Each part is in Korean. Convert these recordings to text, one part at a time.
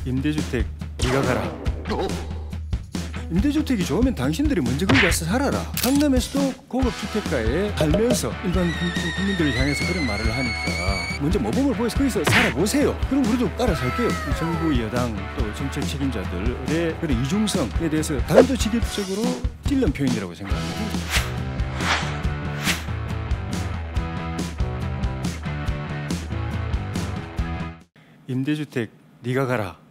임대주택 네가 가라. 임대주택이 좋으면 당신들이 먼저 거기 가서 살아라. 강남에서도 고급 주택가에 살면서 일반 국민들을 향해서 그런 말을 하니까 먼저 모범을 보여서 거기서 살아보세요. 그럼 우리도 따라 살게요. 정부, 여당 또 정책 책임자들의 그런 이중성에 대해서 단도직입적으로 찔른 표현이라고 생각합니다. 임대주택 네가 가라.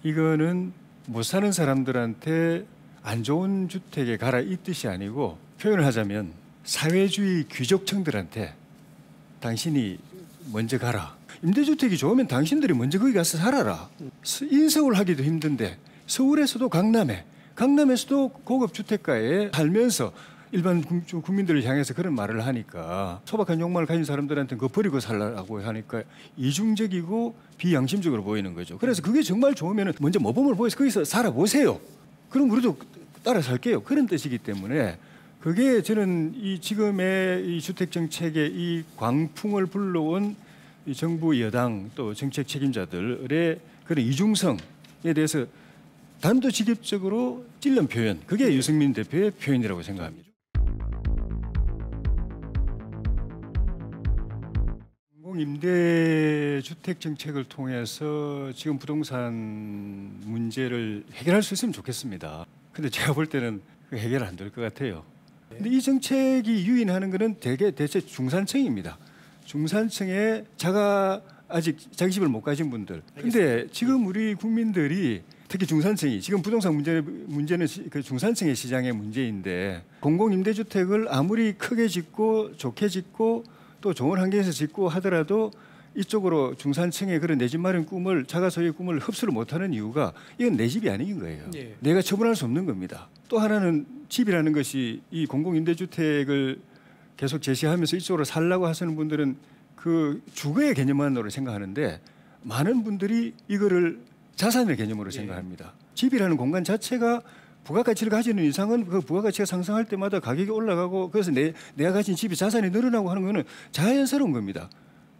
이거는 못 사는 사람들한테 안 좋은 주택에 가라 이 뜻이 아니고, 표현을 하자면 사회주의 귀족층들한테 당신이 먼저 가라. 임대주택이 좋으면 당신들이 먼저 거기 가서 살아라. 인서울 하기도 힘든데 서울에서도 강남에서도 고급 주택가에 살면서 일반 국민들을 향해서 그런 말을 하니까, 소박한 욕망을 가진 사람들한테는 그거 버리고 살라고 하니까 이중적이고 비양심적으로 보이는 거죠. 그래서 그게 정말 좋으면 먼저 모범을 보여서 거기서 살아보세요. 그럼 우리도 따라 살게요. 그런 뜻이기 때문에, 그게 저는 이 지금의 이 주택 정책의 이 광풍을 불러온 이 정부, 여당 또 정책 책임자들의 그런 이중성에 대해서 단도직입적으로 찔른 표현, 그게 유승민 대표의 표현이라고 생각합니다. 임대주택 정책을 통해서 지금 부동산 문제를 해결할 수 있으면 좋겠습니다. 근데 제가 볼 때는 해결 안 될 것 같아요. 근데 이 정책이 유인하는 것은 대체 중산층입니다. 중산층에 아직 자기 집을 못 가진 분들. 근데 지금 우리 국민들이, 특히 중산층이, 지금 부동산 문제는 그 중산층의 시장의 문제인데, 공공임대주택을 아무리 크게 짓고 좋게 짓고 또 좋은 환경에서 짓고 하더라도 이쪽으로 중산층의 그런 내 집 마련 꿈을, 자가 소유의 꿈을 흡수를 못하는 이유가, 이건 내 집이 아닌 거예요. 예. 내가 처분할 수 없는 겁니다. 또 하나는 집이라는 것이, 이 공공임대주택을 계속 제시하면서 이쪽으로 살라고 하시는 분들은 그 주거의 개념만으로 생각하는데, 많은 분들이 이거를 자산의 개념으로 생각합니다. 집이라는 공간 자체가 부가가치를 가지는 이상은 그 부가가치가 상승할 때마다 가격이 올라가고, 그래서 내가 가진 집이 자산이 늘어나고 하는 거는 자연스러운 겁니다.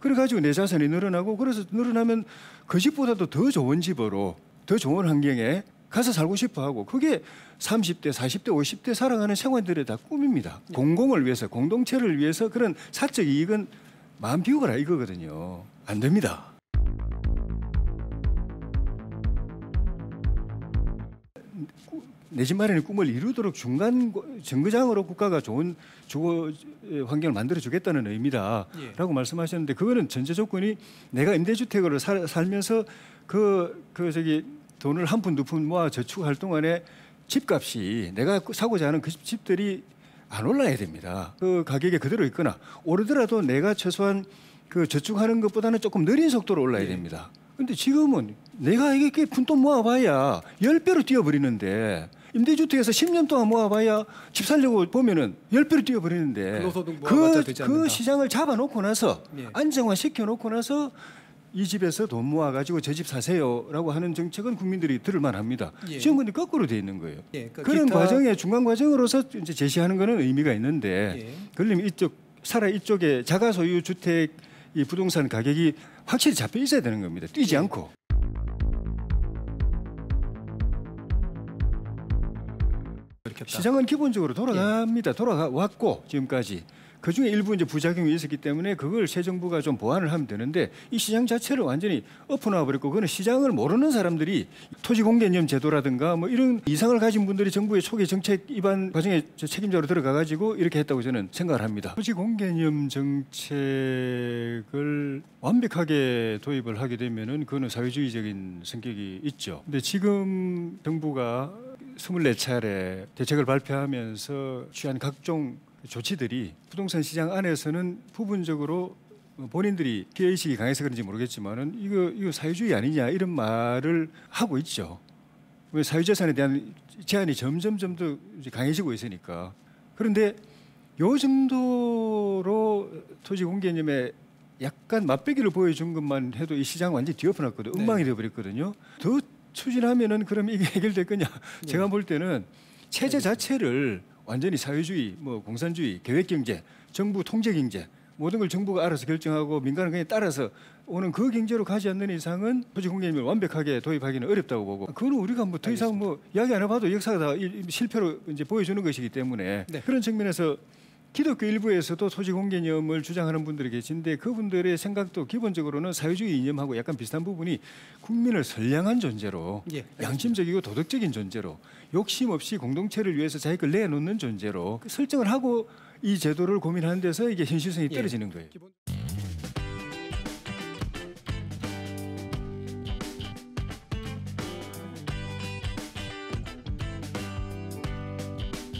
그래가지고 내 자산이 늘어나고, 그래서 늘어나면 그 집보다도 더 좋은 집으로, 더 좋은 환경에 가서 살고 싶어 하고, 그게 30대, 40대, 50대 살아가는 생활들의 다 꿈입니다. 공공을 위해서, 공동체를 위해서 그런 사적 이익은 마음 비우거라 이거거든요. 안 됩니다. 내 집 마련의 꿈을 이루도록 중간 정거장으로 국가가 좋은 주거 환경을 만들어 주겠다는 의미다라고 말씀하셨는데, 그거는 전제 조건이 내가 임대주택으로 살면서 돈을 한 푼 두 푼 모아 저축할 동안에 집값이, 내가 사고자 하는 그 집들이 안 올라야 됩니다. 그 가격이 그대로 있거나 오르더라도 내가 최소한 그 저축하는 것보다는 조금 느린 속도로 올라야 됩니다. 근데 지금은 내가 이게 푼돈 모아봐야 10배로 뛰어버리는데, 임대주택에서 10년 동안 모아봐야 집 살려고 보면은 10배로 뛰어버리는데, 그 시장을 잡아놓고 나서 안정화시켜놓고 나서 이 집에서 돈 모아가지고 저 집 사세요라고 하는 정책은 국민들이 들을 만합니다. 지금 근데 거꾸로 돼 있는 거예요. 그런 과정에, 중간 과정으로서 이제 제시하는 거는 의미가 있는데, 그러려면 이쪽에 자가 소유 주택 이 부동산 가격이 확실히 잡혀 있어야 되는 겁니다. 뛰지 않고. 시장은 기본적으로 돌아갑니다. 돌아왔고 지금까지. 그중에 일부 이제 부작용이 있었기 때문에 그걸 새 정부가 좀 보완을 하면 되는데, 이 시장 자체를 완전히 엎어놔 버렸고, 그거는 시장을 모르는 사람들이 토지공개념 제도라든가 뭐 이런 이상을 가진 분들이 정부의 초기 정책 위반 과정에 책임자로 들어가 가지고 이렇게 했다고 저는 생각을 합니다. 토지공개념 정책을 완벽하게 도입을 하게 되면은 그거는 사회주의적인 성격이 있죠. 근데 지금 정부가 24차례 대책을 발표하면서 취한 각종 조치들이 부동산 시장 안에서는 부분적으로 본인들이 피해의식이 강해서 그런지 모르겠지만은 이거 사회주의 아니냐 이런 말을 하고 있죠. 왜 사유재산에 대한 제한이 점점 더 강해지고 있으니까. 그런데 요 정도로 토지공개념에 약간 맛배기를 보여준 것만 해도 이 시장 완전히 뒤엎어놨거든요. 엉망이 되어버렸거든요. 더 추진하면은 그럼 이게 해결될 거냐? 제가 볼 때는 체제 자체를 완전히 사회주의, 뭐 공산주의, 계획경제, 정부 통제경제 모든 걸 정부가 알아서 결정하고 민간은 그냥 따라서 오는 그 경제로 가지 않는 이상은 토지공개념을 완벽하게 도입하기는 어렵다고 보고, 그거는 우리가 뭐 더 이상 뭐 이야기 안 해봐도 역사가 다 실패로 이제 보여주는 것이기 때문에 네. 그런 측면에서 기독교 일부에서도 토지공개념을 주장하는 분들이 계신데 그분들의 생각도 기본적으로는 사회주의 이념하고 약간 비슷한 부분이 국민을 선량한 존재로, 예, 양심적이고 도덕적인 존재로, 욕심 없이 공동체를 위해서 자기 걸 내놓는 존재로 설정을 하고 이 제도를 고민하는 데서 이게 현실성이 떨어지는 거예요.